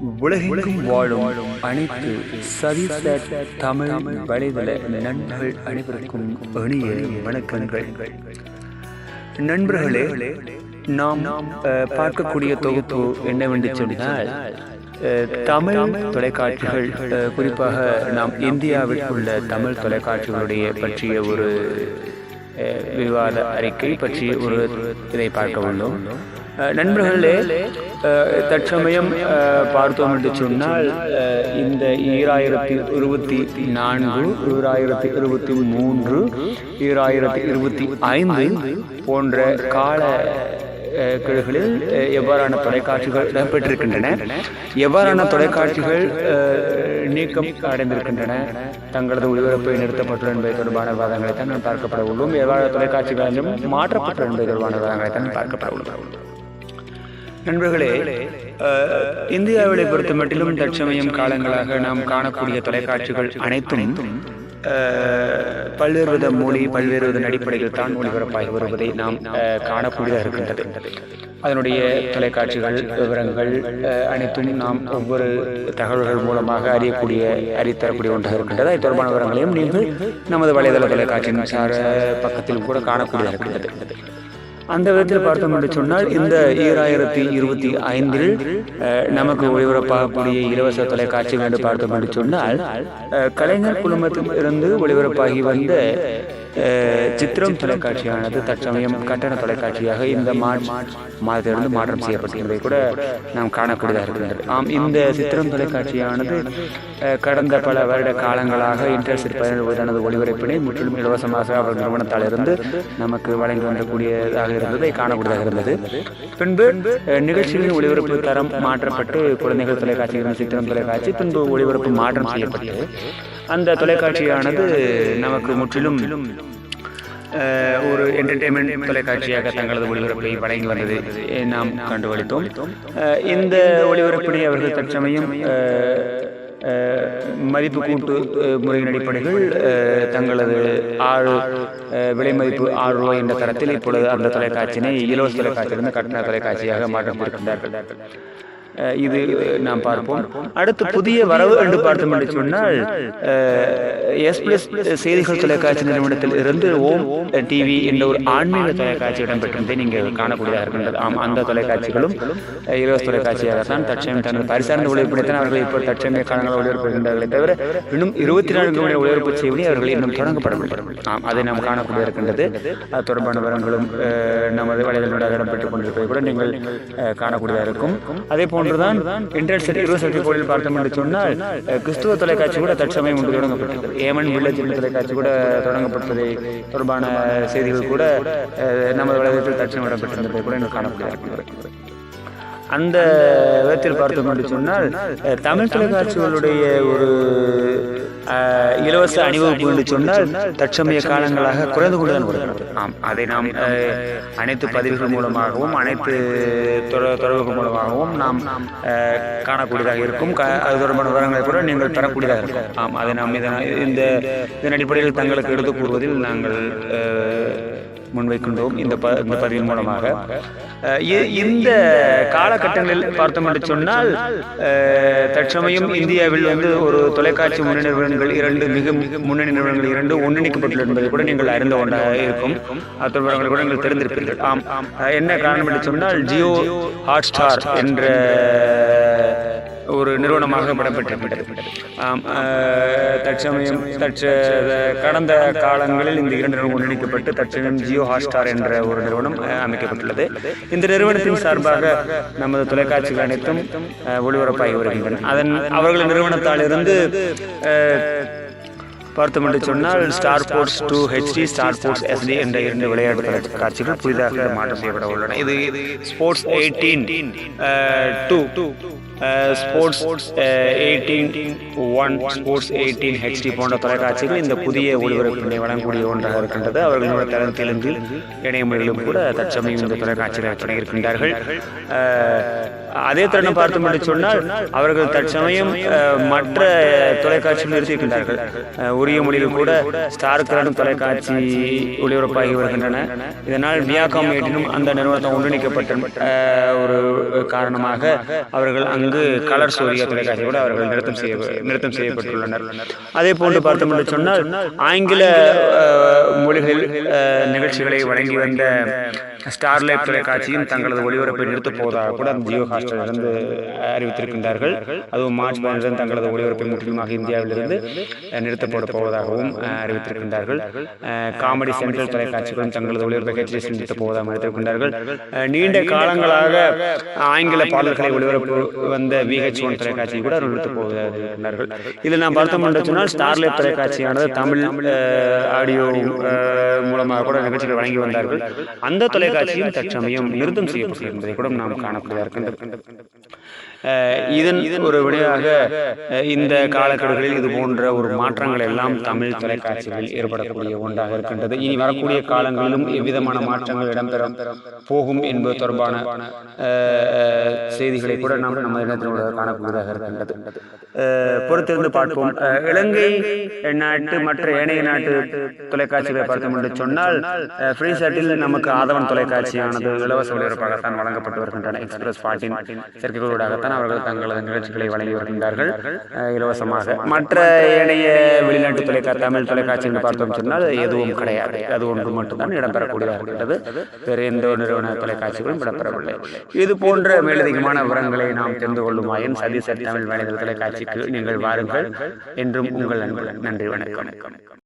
உலகெங்கும் வாழும் அனைத்து சதிசட் தமிழ் வலைதள நண்பர்கள் அனைவருக்கும் இனிய வணக்கங்கள். நண்பர்களே, நாம் பார்க்கக்கூடிய தொகுப்பு என்னவென்று சொன்னால், தமிழ் தொலைக்காட்சிகள், குறிப்பாக நாம் இந்தியாவில் உள்ள தமிழ் தொலைக்காட்சிகளுடைய பற்றிய ஒரு விவாத அறிக்கை பற்றி ஒரு இதை பார்க்க உள்ளோம். நண்பர்களே, தற்சமயம் பார்த்தோம் என்று சொன்னால், இந்த 2024, 2023, 2025 போன்ற கால கிழகளில் எவ்வாறான தொலைக்காட்சிகள் இடம்பெற்றிருக்கின்றன, எவ்வாறான தொலைக்காட்சிகள் நீக்கம் அடைந்திருக்கின்றன, தங்களது ஒளிபரப்பை நிறுத்தப்பட்டுள்ள என்பது தொடர்பான விவாதங்களை தான் நான் பார்க்கப்பட உள்ளோம். எவ்வாறு தொலைக்காட்சிகளிலும் மாற்றப்பட்டுள்ள என்பது தொடர்பான விவாதங்களை தான் பார்க்கப்பட உள்ளோம். நண்பர்களே, இந்தியாவை பொறுத்த மட்டிலும் தற்சமயம் காலங்களாக நாம் காணக்கூடிய தொலைக்காட்சிகள் அனைத்தும் பல்வேறு வித மொழி, பல்வேறு வித அடிப்படையில் தான் ஒளிபரப்பாகி வருவதை நாம் காணக்கூடியதாக இருக்கின்றது. அதனுடைய தொலைக்காட்சிகள் விவரங்கள் அனைத்தும் நாம் ஒவ்வொரு தகவல்கள் மூலமாக அறித்தரக்கூடிய ஒன்றாக இருக்கின்றது. அது தொடர்பான விவரங்களையும் நீங்கள் நமது வலைதள தொலைக்காட்சியின் பக்கத்தில் கூட காணக்கூடியதாக இருக்கின்றது. அந்த விதத்தில் பார்த்தோம் என்று சொன்னால், இந்த 2025 நமக்கு ஒளிபரப்பாகக்கூடிய இலவச தொலைக்காட்சிகள் என்று பார்த்தோம் என்று சொன்னால், கலைஞர் குழுமத்தில் இருந்து ஒளிபரப்பாகி வந்த சித்திரம் தொலைக்காட்சியானது தற்சமயம் கட்டண தொலைக்காட்சியாக இந்த மார்ச் மாதத்திலிருந்து மாற்றம் செய்யப்பட்டிருப்பதை கூட நாம் காணக்கூடியதாக இருக்கின்றது. இந்த சித்திரம் தொலைக்காட்சியானது கடந்த பல வருட காலங்களாக இன்டர்நெட் பயன்படுத்தி தனது ஒளிபரப்பினை முற்றிலும் இலவசமாக அவர் நிறுவனத்தால் இருந்து நமக்கு வழங்கி வந்தக்கூடியதாக இருந்ததை காணக்கூடியதாக இருந்தது. பின்பு நிகழ்ச்சிகளின் ஒளிபரப்பு தரம் மாற்றப்பட்டு குழந்தைகள் தொலைக்காட்சி, சித்திரம் தொலைக்காட்சி, பின்பு ஒளிபரப்பு மாற்றம் செய்யப்பட்டது. அந்த தொலைக்காட்சியானது நமக்கு முற்றிலும் ஒரு என்டர்டெயின்மெண்ட் தொலைக்காட்சியாக தங்களது ஒளிபரப்பை வழங்கி வந்தது நாம் கண்டுகளித்தோம். இந்த ஒளிபரப்பினை அவர்கள் தற்சமயம் மதிப்பு கூட்டு முறையின் அடிப்படையில் தங்களது விலை மதிப்பு ₹6 என்ற தரத்தில் இப்பொழுது அந்த தொலைக்காட்சியினை இலவச தொலைக்காட்சியிலிருந்து கட்டண தொலைக்காட்சியாக மாற்றப்பட்டிருக்கின்றார்கள். இது நாம் பார்ப்போம். அடுத்து புதிய வரவு என்று பார்த்தோம் என்று சொன்னால், S+ செய்திகள் தொலைக்காட்சி நிறுவனத்தில் இருந்து ஓம் டிவி என்ற ஒரு ஆன்மீக தொலைக்காட்சி இடம்பெற்றிருந்ததை நீங்கள் காணக்கூடியதாக இருக்கின்றது. அந்த தொலைக்காட்சிகளும் இலவச தொலைக்காட்சியாகத்தான் தற்சமயம் தனது பரிசார்ந்த ஒளிபரப்பினைத்தான் அவர்கள் இப்போ தற்சமய காலங்களில் ஒளிபரப்புகின்றார்களே தவிர, இன்னும் 24 மணி ஒளிபரப்பு செய்வதை அவர்கள் இன்னும் தொடங்கப்படவில்லை. அதை நாம் காணக்கூடிய இருக்கின்றது. அது தொடர்பான விவரங்களும் நமது வலைதளங்களாக இடம்பெற்றுக் கொண்டிருப்பதை கூட நீங்கள் காணக்கூடியதாக இருக்கும். அதே போன்றுதான் இன்டர்நெட் யூனிவர்சிட்டியில் பார்த்தோம் என்று சொன்னால், கிறிஸ்துவ தொலைக்காட்சி கூட தற்சமயம் ஒன்று தொடங்கப்பட்டது. ஏமன் வில்லேஜ் தொலைக்காட்சி கூட தொடங்கப்பட்டதை தொடர்பான செய்திகள் கூட நமது வலைதளத்தில் தற்சமயம் இடம்பெற்றிருந்ததை கூட இன்னும் காணப்படுகிறது. அந்த விதத்தில் பார்த்தோம் என்று சொன்னால், தமிழ் தொலைக்காட்சிகளுடைய ஒரு இலவச அணிவகுப்பு என்று சொன்னால் தற்சமய காலங்களாக குறைந்து கொண்டுதான் வருகிறது. அதை நாம் அனைத்து பதிவுகள் மூலமாகவும் அனைத்து தொடர்புகள் மூலமாகவும் நாம் காணக்கூடியதாக இருக்கும். அது தொடர்பான விவரங்களை கூட நீங்கள் பெறக்கூடியதாக இருக்கும். அதை நாம் இதன் அடிப்படையில் தங்களுக்கு எடுத்துக் கூறுவதில் நாங்கள் முன்வைக்கின்றோம் இந்த பதிவின் மூலமாக. இந்த காலகட்டங்களில் பார்த்தோம் என்று சொன்னால், தற்சமயம் இந்தியாவில் ஒரு தொலைக்காட்சி முன்னணி நிறுவனங்கள் மிக முன்னணி நிறுவனங்கள் ஒன்றிணைக்கப்பட்டுள்ளது என்பதை கூட நீங்கள் அறிந்த ஒன்றாக இருக்கும். அத்தொடர்புகளை கூட நீங்கள் தெரிந்திருப்பீர்கள். என்ன காரணம் என்று சொன்னால், ஜியோ ஹாட்ஸ்டார் என்ற ஒரு நிறுவனமாக படம்பெற்றிருக்கிறது. தற்சமயம் கடந்த காலங்களில் இந்த 2 நிறுவனம் ஒன்றிணைக்கப்பட்டு தற்சமயம் ஜியோ ஹாட்ஸ்டார் என்ற ஒரு நிறுவனம் அமைக்கப்பட்டுள்ளது. இந்த நிறுவனத்தின் சார்பாக நமது தொலைக்காட்சிகள் அனைத்தும் ஒளிபரப்பாகி வருகின்றன. அவர்கள் நிறுவனத்தால் இருந்து பார்த்தோம் என்று சொன்னால், star sports 2 HD, star sports SD என்ற 2 விளையாட்டு தொலைக்காட்சிகள் புதிதாக மாற்றம் செய்யப்பட உள்ளன. இது ஸ்போர்ட்ஸ் 18-2, ஸ்போர்ட்ஸ் 18-1, ஸ்போர்ட்ஸ் 18 HD போன்ற தொலைக்காட்சிகள் இந்த புதிய ஒளிபரப்பினை வழங்கக்கூடிய ஒன்றாக இருக்கின்றது. அவர்களுடைய தெலுங்கு இணைய மொழிகளும் கூட தற்சமயம் இந்த தொலைக்காட்சிகளை தொடங்கியிருக்கின்றார்கள். அதே தருணம் பார்த்தோம் என்று சொன்னால், அவர்கள் தற்சமயம் மற்ற தொலைக்காட்சிகள் நிறுத்தியிருக்கின்றார்கள். உரிய மொழியில் கூட ஸ்டார் கிரண் தொலைக்காட்சி ஒளிபரப்பாகி வருகின்றன. இதனால் வியாகாம் 18 அந்த நிறுவனத்தை ஒன்றிணைக்கப்பட்ட ஒரு காரணமாக அவர்கள் அங்கு கலர் சூரிய தொலைக்காட்சி கூட அவர்கள் நிறுத்தம் செய்யப்பட்டுள்ளனர். அதே போன்று பார்த்தோம் என்று சொன்னால் ஆங்கில மொழிகளில் நிகழ்ச்சிகளை வழங்கி வந்த ஸ்டார்லைட் தொலைக்காட்சியும் தங்களது ஒளிபரப்பை நிறுத்தப் போவதாக கூட அந்த ஜியோ ஹாட்ஸ்டாரிலிருந்து அறிவித்திருக்கின்றார்கள். அதுவும் மார்ச் 12 தங்களது ஒளிபரப்பை முற்றிலுமாக இந்தியாவிலிருந்து நிறுத்தப்பட போவதாகவும் அறிவித்திருக்கின்றார்கள். காமெடி சென்ட்ரல் தொலைக்காட்சிகளும் தங்களது ஒளிபரப்பை HDS நிறுத்தப் போவதாக அறிவித்திருக்கின்றார்கள். நீண்ட காலங்களாக ஆங்கில பாடல்களை ஒளிபரப்பு வந்த VH1 தொலைக்காட்சியை கூட நிறுத்தப் போவதாக இருக்கிறார்கள். இதில் நாம் பார்த்தோம் என்று சொன்னால் ஸ்டார்லைட் தொலைக்காட்சியானது தமிழ் ஆடியோ மூலமாக கூட நிகழ்ச்சிகள் வழங்கி வந்தார்கள். அந்த தொலைக்காட்சியும் தற்சமயம் நிறுத்தம் செய்யப்பட்டது என்பதை கூட நாம் காணக்கூடியதாக இருக்கின்றது. இதன் ஒரு விடையாக இந்த காலக்கெடுகளில் இது போன்ற ஒரு மாற்றங்கள் எல்லாம் தமிழ் தொலைக்காட்சிகளில் ஏற்படக்கூடிய ஒன்றாக இருக்கின்றது. இனி வரக்கூடிய காலங்களிலும் எவ்விதமான மாற்றங்கள் இடம்பெற போகும் என்பது தொடர்பான செய்திகளை கூட நாம் நம்ம இடத்தினோட காணக்கூடியதாக இருக்கின்றது. பொறுத்திருந்து பார்ப்போம். இலங்கை நாட்டு மற்ற ஏனைய நாட்டு தொலைக்காட்சிகளை பார்த்தோம் என்று சொன்னால் ஃப்ரீசாட்டில் நமக்கு ஆதவன் தொலைக்காட்சியானது இலவச ஒளிபரப்பாகத்தான் வழங்கப்பட்டு வருகின்றன. எக்ஸ்பிரஸ் 14 செயற்கைக்கோளாகத்தான் அவர்கள் தங்களது நிகழ்ச்சிகளை வழங்கி வருகின்றார்கள் இலவசமாக. மற்ற ஏனைய வெளிநாட்டு தமிழ் தொலைக்காட்சி என்று பார்த்தோம் சொன்னால் எதுவும் கிடையாது. அது ஒன்று மட்டும்தான் இடம்பெறக்கூடியதாக இருக்கிறது. வேறு எந்த நிறுவன தொலைக்காட்சிகளும் இடம்பெறவில்லை. இது போன்ற மேலதிகமான விவரங்களை நாம் தெரிந்து கொள்ளுமாயின் சதீஷ் தமிழ் வேலைகள் தொலைக்காட்சிக்கு நீங்கள் வாருங்கள். என்றும் உங்கள் நண்பர்கள். நன்றி, வணக்கம்.